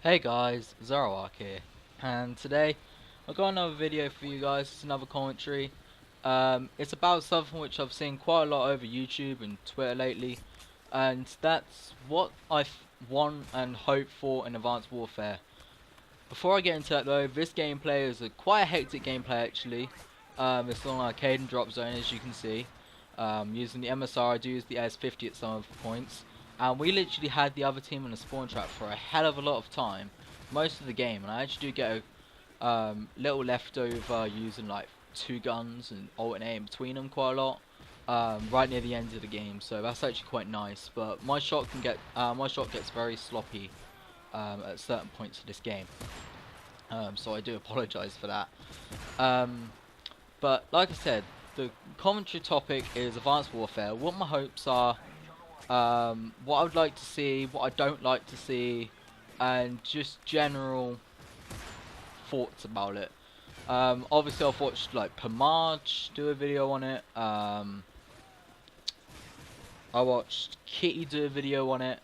Hey guys, Zoroark here, and today I've got another video for you guys. It's another commentary. It's about something which I've seen quite a lot over YouTube and Twitter lately, and that's what I want and hope for in Advanced Warfare. Before I get into that though, this gameplay is quite a hectic gameplay actually. It's on arcade and drop zone as you can see. Using the MSR, I do use the AS50 at some of the points. And we literally had the other team in a spawn trap for a hell of a lot of time, most of the game. And I actually do get a little leftover using like two guns and alternating between them quite a lot. Right near the end of the game, so that's actually quite nice. But my shot gets very sloppy at certain points of this game. So I do apologise for that. But like I said, the commentary topic is Advanced Warfare. What my hopes are, what I would like to see, what I don't like to see, and just general thoughts about it. Obviously I've watched like Pamarch do a video on it. I watched Kitty do a video on it,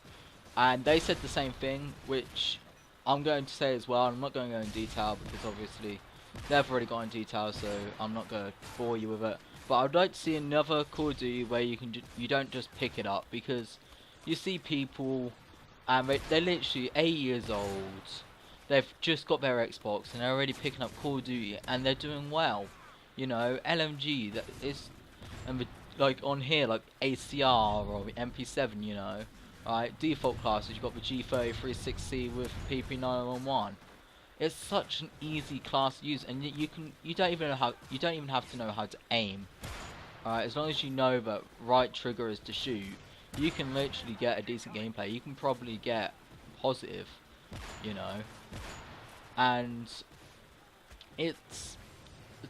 and they said the same thing, which I'm going to say as well. I'm not going to go in detail because obviously they've already gone in detail, so I'm not going to bore you with it. But I'd like to see another Call of Duty where you don't just pick it up, because you see people and they're literally 8 years old. They've just got their Xbox and they're already picking up Call of Duty and they're doing well. You know, LMG that is, and like on here like ACR or MP7. You know, right? Default classes. You've got the G3360 with PP911. It's such an easy class to use, and you don't even have to know how to aim. Alright, as long as you know that right trigger is to shoot, you can literally get a decent gameplay. You can probably get positive, you know, and it's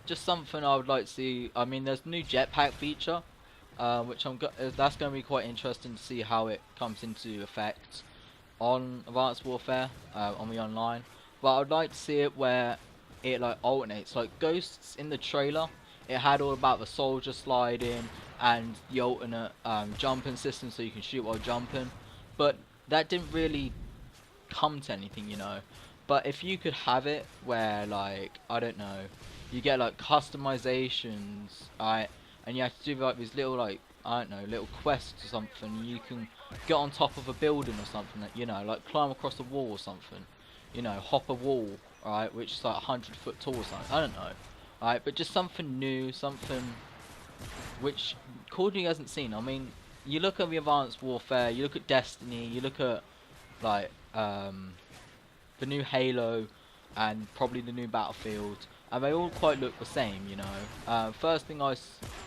just something I would like to see. I mean, there's a new jetpack feature, which that's going to be quite interesting to see how it comes into effect on Advanced Warfare on the online. But I'd like to see it where it like alternates, like Ghosts in the trailer. It had all about the soldier sliding and the alternate jumping system, so you can shoot while jumping. But that didn't really come to anything, you know. But if you could have it where, like, I don't know, you get like customizations, right, and you have to do like these little, like, I don't know, little quests or something. You can get on top of a building or something, that, you know, like climb across a wall or something, you know, hop a wall, right, which is like 100 foot tall or something. I don't know, right, but just something new, something which Call of Duty hasn't seen. I mean, you look at the Advanced Warfare, you look at Destiny, you look at like the new Halo and probably the new Battlefield, and they all quite look the same, you know. First thing I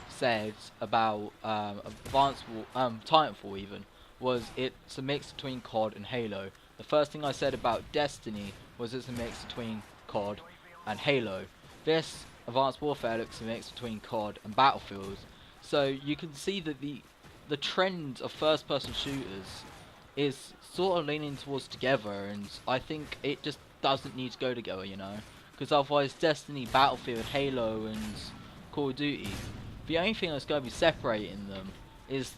said about Titanfall even was it's a mix between COD and Halo. The first thing I said about Destiny was it's a mix between COD and Halo. This Advanced Warfare looks a mix between COD and Battlefield. So you can see that the trend of first-person shooters is sort of leaning towards together, and I think it just doesn't need to go together, you know, because otherwise Destiny, Battlefield, Halo, and Call of Duty, the only thing that's going to be separating them is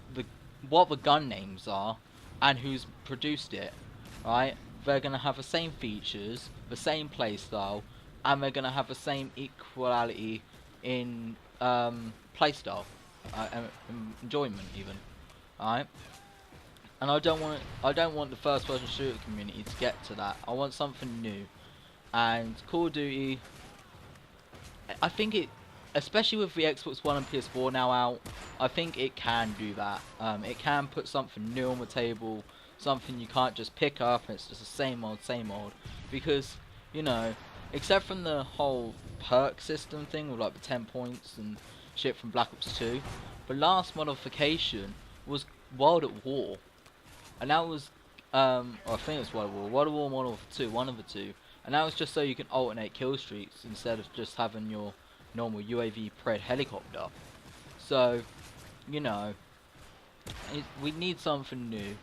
what the gun names are and who's produced it, right? They're going to have the same features, the same playstyle, and they're going to have the same equality in playstyle and enjoyment even, alright? And I don't want the first person shooter community to get to that. I want something new. And Call of Duty, I think it, especially with the Xbox One and PS4 now out, I think it can do that. It can put something new on the table, something you can't just pick up and it's just the same old, because, you know, except from the whole perk system thing with like the 10 points and shit from Black Ops 2, the last modification was World at War. And that was, or I think it was World of War Model 2, one of the two. And that was just so you can alternate kill streaks instead of just having your normal UAV Pred helicopter. So, you know, we need something new.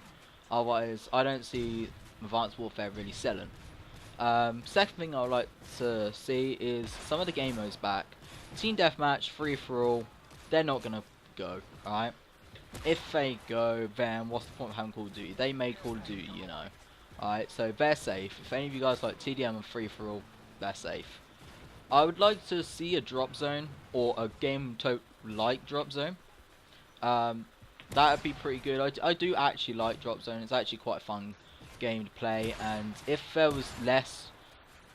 Otherwise, I don't see Advanced Warfare really selling. Second thing I would like to see is some of the game modes back. Team Deathmatch, Free For All, they're not going to go, alright? If they go, then what's the point of having Call of Duty? They made Call of Duty, you know. Alright, so they're safe. If any of you guys like TDM and free for all, they're safe. I would like to see a drop zone or a game like drop zone. That would be pretty good. I do actually like drop zone. It's actually quite a fun game to play, and if there was less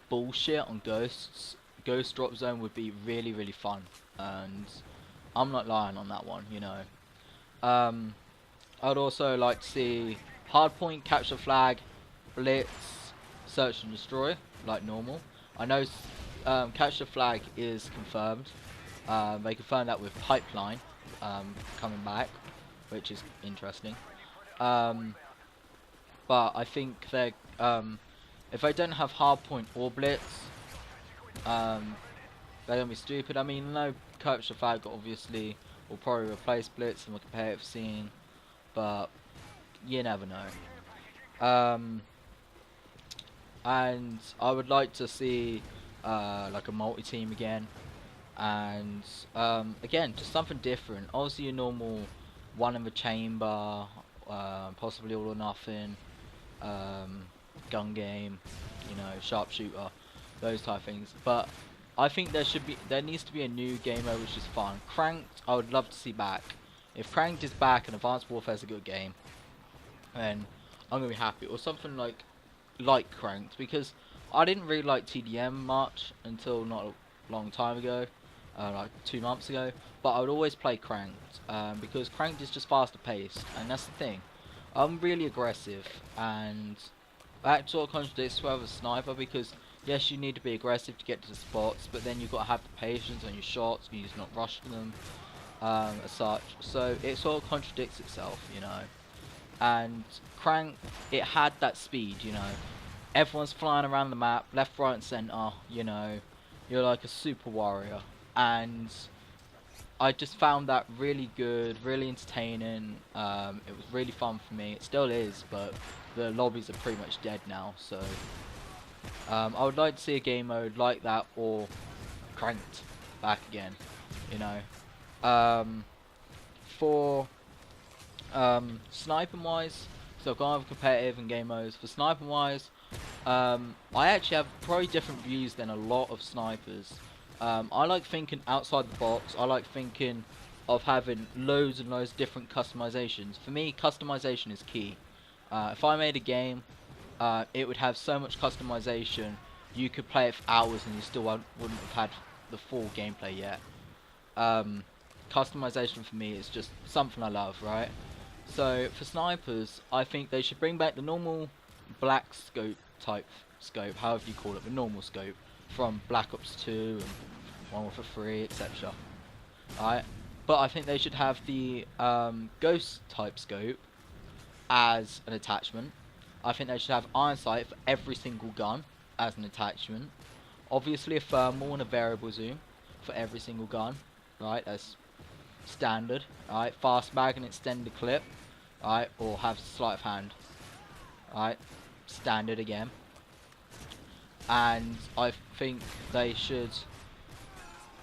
bullshit on ghosts, ghost drop zone would be really fun, and I'm not lying on that one, you know. I'd also like to see hardpoint, capture flag, blitz, search and destroy like normal. I know capture flag is confirmed. They confirmed that with pipeline coming back, which is interesting. But I think they if they don't have hardpoint or blitz, they're gonna be stupid. I mean, no, capture flag obviously will probably replace blitz in the competitive scene, but you never know. And I would like to see like a multi-team again, and again, just something different. Obviously a normal one in the chamber, possibly all or nothing, gun game, you know, sharpshooter, those type of things. But I think there needs to be a new game mode which is fun. Cranked, I would love to see back. If Cranked is back and Advanced Warfare is a good game, then I'm gonna be happy. Or something like Cranked, because I didn't really like TDM much until not a long time ago, like 2 months ago. But I would always play Cranked because Cranked is just faster paced, and that's the thing. I'm really aggressive, and that sort of contradicts with a sniper, because yes, you need to be aggressive to get to the spots, but then you've got to have the patience on your shots, you just not rush them as such. So it sort of contradicts itself, you know. And Crank, it had that speed, you know. Everyone's flying around the map, left, right, and centre, you know. You're like a super warrior, and I just found that really good, really entertaining. It was really fun for me. It still is, but the lobbies are pretty much dead now. So I would like to see a game mode like that, or Cranked back again. You know, for sniping wise, so I've gone over competitive and game modes. For sniping wise, I actually have probably different views than a lot of snipers. I like thinking outside the box. I like thinking of having loads and loads of different customizations. For me, customization is key. If I made a game, it would have so much customization, you could play it for hours and you still wouldn't have had the full gameplay yet. Customization for me is just something I love, right? So for snipers, I think they should bring back the normal black scope type scope, however you call it, the normal scope from Black Ops 2 and Modern Warfare 3, etc. Alright, but I think they should have the ghost type scope as an attachment. I think they should have iron sight for every single gun as an attachment. Obviously a thermal and a variable zoom for every single gun. Right, that's standard. Alright, fast mag and extended clip. Alright, or have sleight of hand. Alright, standard again. And I think they should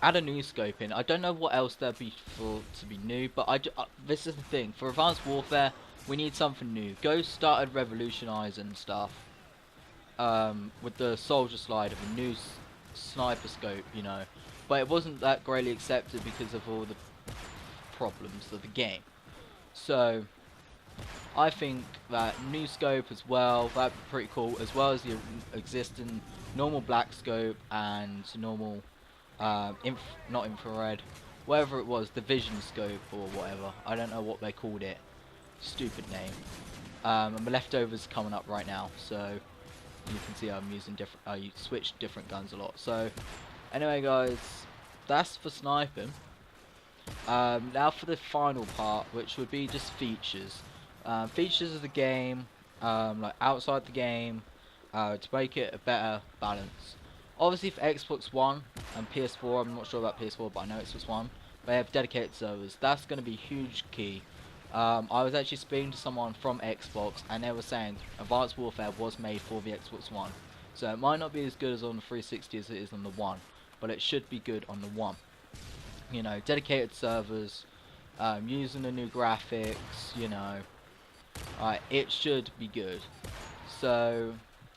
add a new scope in. I don't know what else there'd be to be new, but this is the thing. For Advanced Warfare, we need something new. Ghost started revolutionising stuff with the soldier slide of a new sniper scope, you know. But it wasn't that greatly accepted because of all the problems of the game. So I think that new scope as well, that'd be pretty cool, as well as the existing normal black scope and normal not infrared, whatever it was, the vision scope or whatever. I don't know what they called it. Stupid name. And the leftovers coming up right now, so you can see I'm using different. You switch different guns a lot. So anyway, guys, that's for sniping. Now for the final part, which would be just features. Features of the game, like outside the game, to make it a better balance. Obviously for Xbox One and PS4, I'm not sure about PS4, but I know Xbox One, they have dedicated servers. That's going to be huge key. I was actually speaking to someone from Xbox, and they were saying Advanced Warfare was made for the Xbox One. So it might not be as good as on the 360 as it is on the One, but it should be good on the One. You know, dedicated servers, using the new graphics, you know, it should be good. So,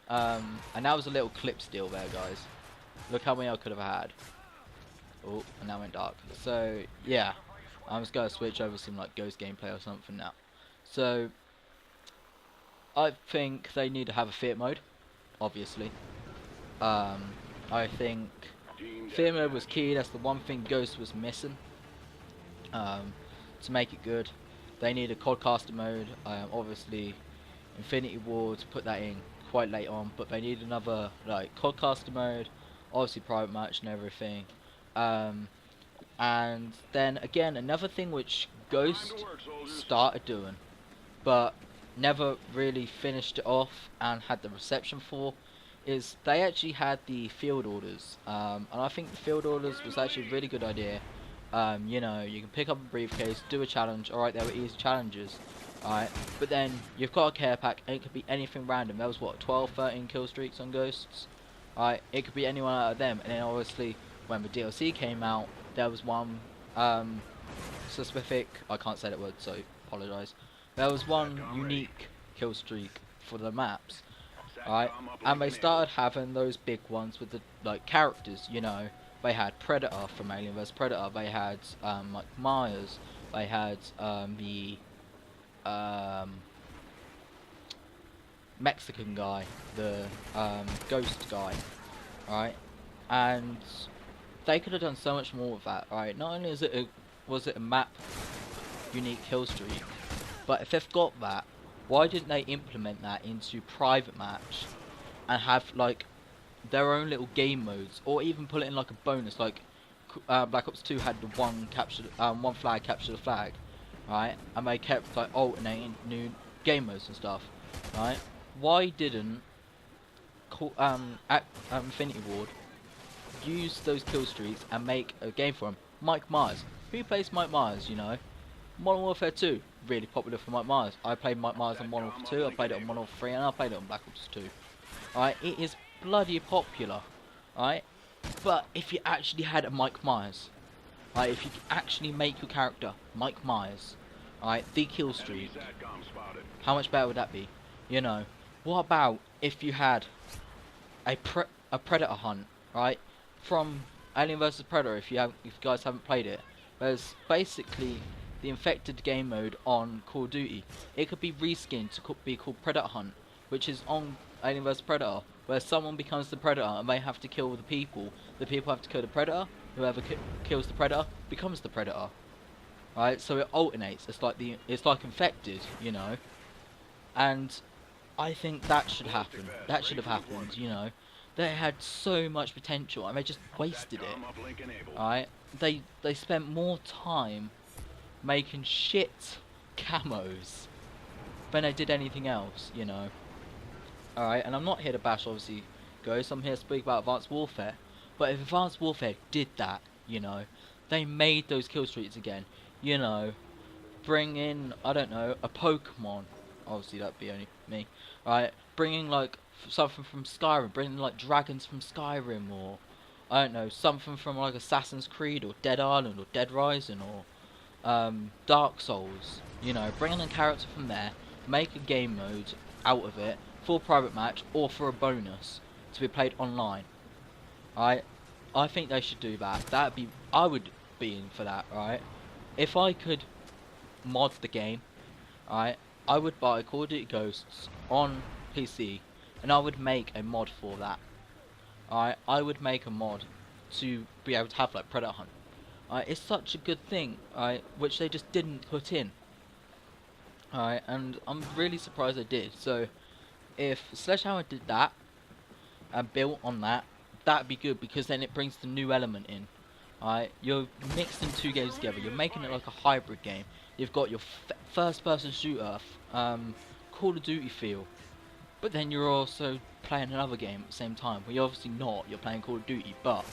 and that was a little clip steal there, guys. Look how many I could have had. Oh, and that went dark. So, yeah. I'm just going to switch over some like ghost gameplay or something now. So, I think they need to have a fear mode, obviously. I think fear mode was key. That's the one thing Ghost was missing. To make it good, they need a Codcaster mode. Obviously, Infinity Ward put that in quite late on, but they need another like Codcaster mode. Obviously, private match and everything. And then again, another thing which Ghost started doing, but never really finished it off and had the reception for, is they actually had the field orders, and I think the field orders was actually a really good idea. You know, you can pick up a briefcase, do a challenge. Alright, there were easy challenges, alright, but then you've got a care pack and it could be anything random. There was what, 12, 13 kill streaks on Ghosts, alright, it could be anyone out of them. And then obviously when the DLC came out, there was one specific, I can't say that word, so apologise. There was one unique kill streak for the maps, alright, and they started having those big ones with the like characters. You know, they had Predator from Alien vs Predator, they had like Myers, they had the Mexican guy, the ghost guy, alright, and they could have done so much more with that. Alright, not only is it was it a map unique kill streak, but if they've got that, why didn't they implement that into private match and have like their own little game modes, or even put it in like a bonus, like Black Ops 2 had the one flag capture the flag, right? And they kept like alternating new game modes and stuff, right? Why didn't Infinity Ward use those kill streaks and make a game for him? Mike Myers. Who plays Mike Myers, you know? Modern Warfare 2, really popular for Mike Myers. I played Mike Myers on Modern Warfare 2, I played it on Modern Warfare 3, and I played it on Black Ops 2. Alright, it is bloody popular. Alright? But if you actually had a Mike Myers, alright, if you could actually make your character Mike Myers, alright, the kill streak, how much better would that be? You know, what about if you had a Predator hunt, right? From Alien vs Predator, if you guys haven't played it, there's basically the infected game mode on Call of Duty. It could be reskinned to be called Predator Hunt, which is on Alien vs Predator, where someone becomes the Predator and they have to kill the people. The people have to kill the Predator. Whoever kills the Predator becomes the Predator. Right? So it alternates. It's like infected, you know. And I think that should happen. That should have happened, you know. They had so much potential and they just wasted it. Alright? They spent more time making shit camos than they did anything else, you know. Alright, and I'm not here to bash obviously Ghost, I'm here to speak about Advanced Warfare. But if Advanced Warfare did that, you know, they made those kill streaks again, you know, bring in, I don't know, a Pokemon, obviously that'd be only me, right, bringing like something from Skyrim, bringing like dragons from Skyrim, or I don't know, something from like Assassin's Creed, or Dead Island, or Dead Rising, or Dark Souls, you know, bring in a character from there, make a game mode out of it, for a private match, or for a bonus, to be played online. I think they should do that. I would be in for that, right? If I could mod the game, right, I would buy Call of Duty Ghosts on PC, and I would make a mod for that. I would make a mod to be able to have like Predator Hunt. It's such a good thing, which they just didn't put in. And I'm really surprised they did. So, if Sledgehammer did that, and built on that, that'd be good, because then it brings the new element in. You're mixing two games together, you're making it like a hybrid game. You've got your first person shooter, Call of Duty feel, but then you're also playing another game at the same time. Well, you're obviously not, you're playing Call of Duty, but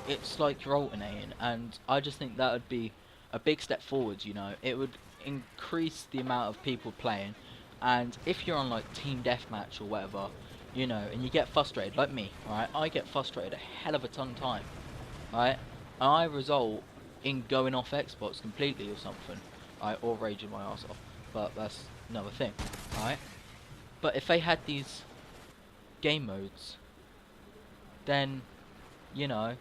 it's like you're alternating, and I just think that would be a big step forward, you know. It would increase the amount of people playing, and if you're on like team deathmatch or whatever, you know, and you get frustrated, like me, right? I get frustrated a hell of a ton of time, right? And I result in going off Xbox completely or something, right? Or raging my ass off, but that's another thing, right? But if they had these game modes, then, you know,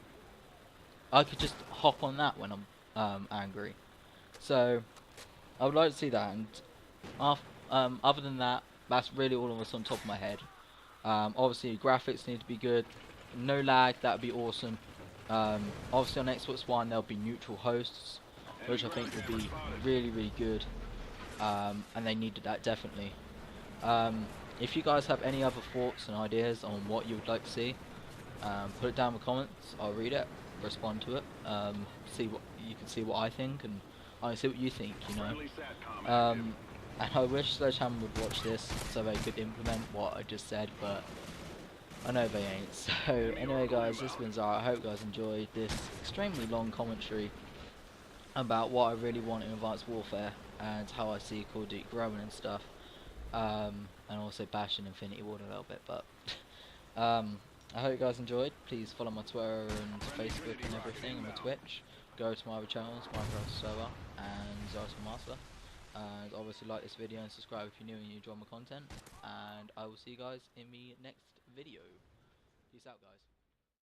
I could just hop on that when I'm angry. So I would like to see that. And other than that, that's really all of us on top of my head. Obviously, graphics need to be good. No lag, that would be awesome. Obviously, on Xbox One, there'll be neutral hosts, which I think would be really, really good. And they needed that definitely. If you guys have any other thoughts and ideas on what you would like to see, put it down in the comments. I'll read it, respond to it. See what you can see what I think, and I see what you think. You know. And I wish Sledgehammer would watch this so they could implement what I just said, but I know they ain't. So anyway, guys, this has been Zara. I hope you guys enjoyed this extremely long commentary about what I really want in Advanced Warfare and how I see Call of Duty growing and stuff. And also bashing Infinity Ward a little bit, but I hope you guys enjoyed. Please follow my Twitter and Facebook and everything, and my Twitch. Go to my other channels, Minecraft Server and Zara Master. And obviously like this video and subscribe if you're new and you enjoy my content. And I will see you guys in the next video. Peace out, guys.